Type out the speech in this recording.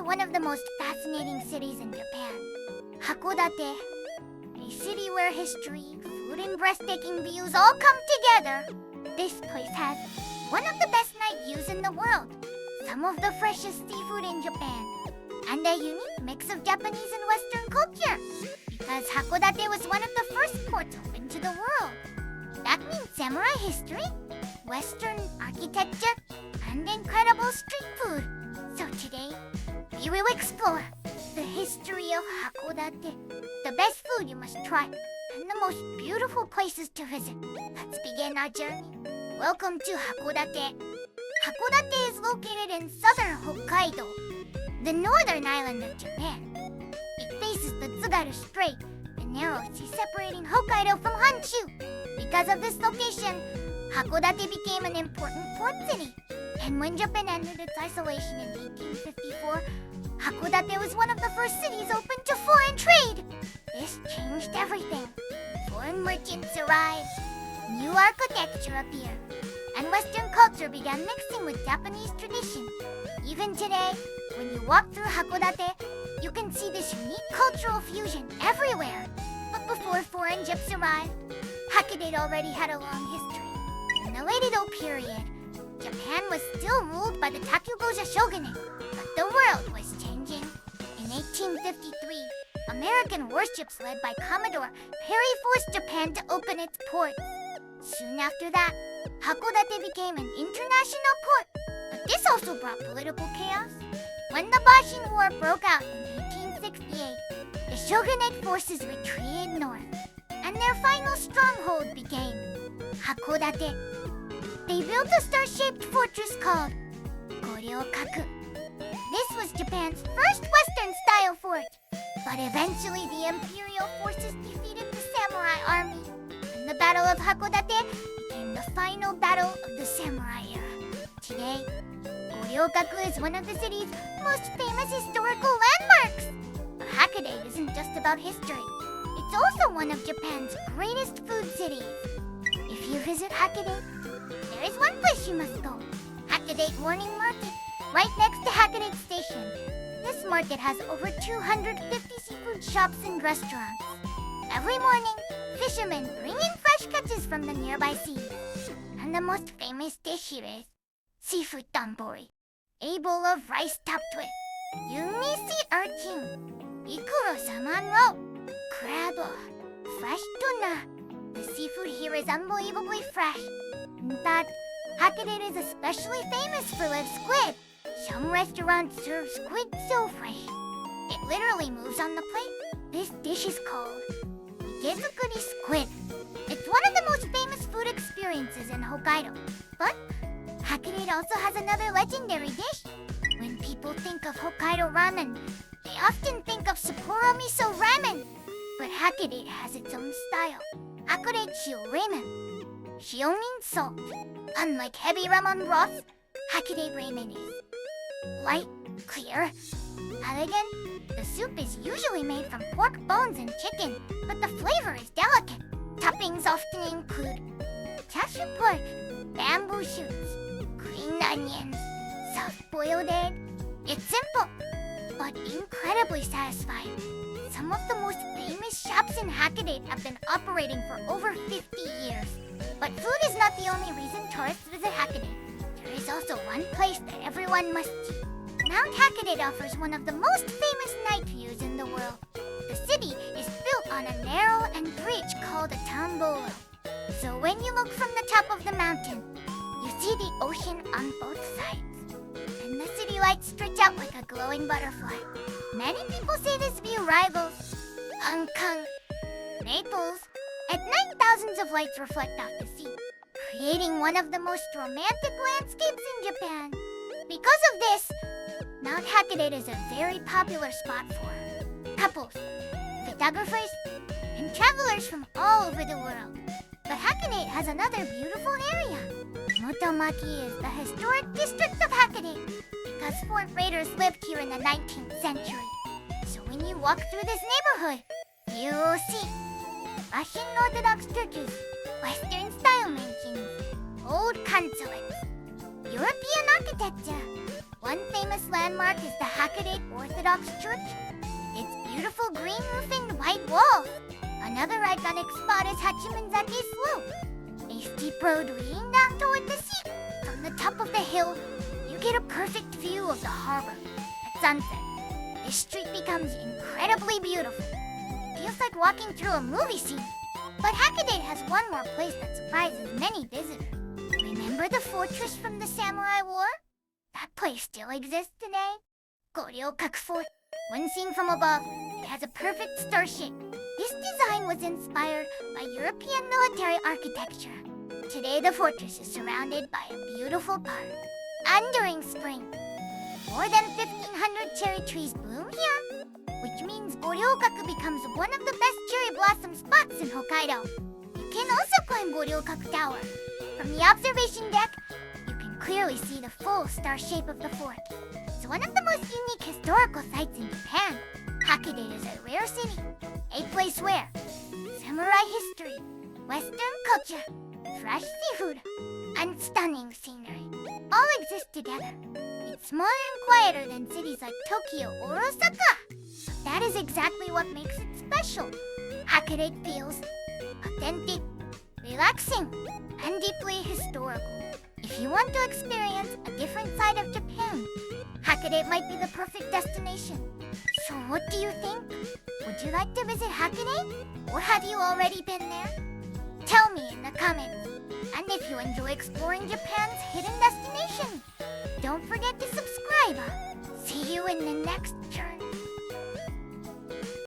one of the most fascinating cities in Japan, Hakodate. A city where history, food, and breathtaking views all come together. This place has one of the best night views in the world, some of the freshest seafood in Japan, and a unique mix of Japanese and Western culture. Because Hakodate was one of the first ports open to the world. That means samurai history, Western architecture, and incredible street food. So today, we will explore the history of Hakodate, the best food you must try, and the most beautiful places to visit. Let's begin our journey. Welcome to Hakodate. Hakodate is located in southern Hokkaido, the northern island of Japan. It faces the Tsugaru Strait, the narrow sea separating Hokkaido from Honshu. Because of this location, Hakodate became an important port city. And when Japan ended its isolation in 1854, Hakodate was one of the first cities open to foreign trade. This changed everything. Foreign merchants arrived, new architecture appeared, and Western culture began mixing with Japanese tradition. Even today, when you walk through Hakodate, you can see this unique cultural fusion everywhere. But before foreign ships arrived, Hakodate already had a long history. In the late Edo period, Japan was still ruled by the Takugoja shogunate, but the world was changing. In 1853, American warships led by Commodore Perry forced Japan to open its ports. Soon after that, Hakodate became an international port, but this also brought political chaos. When the Boshin War broke out in 1868, the shogunate forces retreated north, and their final stronghold became Hakodate. They built a star-shaped fortress called Goryokaku. This was Japan's first Western-style fort, but eventually the imperial forces defeated the samurai army, and the Battle of Hakodate became the final battle of the samurai era. Today, Goryokaku is one of the city's most famous historical landmarks. But Hakodate isn't just about history. It's also one of Japan's greatest food cities. If you visit Hakodate, there is one place you must go, Hakodate Morning Market, right next to Hakodate Station. This market has over 250 seafood shops and restaurants. Every morning, fishermen bring in fresh catches from the nearby seas. And the most famous dish here is seafood donbori, a bowl of rice topped with yumi sea urchin, ikuro salmon roe, crab, fresh tuna. The seafood here is unbelievably fresh. In fact, Hakodate is especially famous for live squid. Some restaurants serve squid so fresh, it literally moves on the plate. This dish is called Igezukuri squid. It's one of the most famous food experiences in Hokkaido. But Hakodate also has another legendary dish. When people think of Hokkaido ramen, they often think of Sapporo miso ramen. But Hakodate has its own style, Hakodate shio ramen. Shio means salt. Unlike heavy ramen broth, Hakodate ramen is light, clear, elegant. The soup is usually made from pork bones and chicken, but the flavor is delicate. Toppings often include chashu pork, bamboo shoots, green onions, soft-boiled egg. It's simple, but incredibly satisfying. Some of the most famous shops in Hakodate have been operating for over 50 years. But food is not the only reason tourists visit Hakodate. There is also one place that everyone must see. Mount Hakodate offers one of the most famous night views in the world. The city is built on a narrow bridge called a tambolo. So when you look from the top of the mountain, you see the ocean on both sides. And the city lights stretch out like a glowing butterfly. Many people say this view rivals Ankang, Naples. At night, thousands of lights reflect off the sea, creating one of the most romantic landscapes in Japan. Because of this, Mount Hakodate is a very popular spot for couples, photographers, and travelers from all over the world. But Hakodate has another beautiful area. Motomachi is the historic district of Hakodate because fort raiders lived here in the 19th century. So when you walk through this neighborhood, you'll see Russian Orthodox churches, Western-style mansions, old consulates, European architecture, One famous landmark is the Hakodate Orthodox Church. Its beautiful green roof and white walls. Another iconic spot is Hachimanzake Slope, a steep road leading down toward the sea. From the top of the hill, you get a perfect view of the harbor. At sunset, this street becomes incredibly beautiful. It feels like walking through a movie scene. But Hakodate has one more place that surprises many visitors. Remember the fortress from the Samurai War? That place still exists today. Goryokaku Fort. When seen from above, it has a perfect star shape. This design was inspired by European military architecture. Today the fortress is surrounded by a beautiful park. And during spring, more than 1,500 cherry trees bloom here, which means Goryokaku becomes one of the best cherry blossom spots in Hokkaido. You can also climb Goryokaku Tower. From the observation deck, you can clearly see the full star shape of the fort. It's one of the most unique historical sites in Japan. Hakodate is a rare city, a place where samurai history, Western culture, fresh seafood, and stunning scenery all exist together. It's smaller and quieter than cities like Tokyo or Osaka. But that is exactly what makes it special. Hakodate feels authentic, relaxing, and deeply historical. If you want to experience a different side of Japan, Hakodate might be the perfect destination. So what do you think? Would you like to visit Hakodate? Or have you already been there? Tell me in the comments. And if you enjoy exploring Japan's hidden destinations, don't forget to subscribe. See you in the next journey.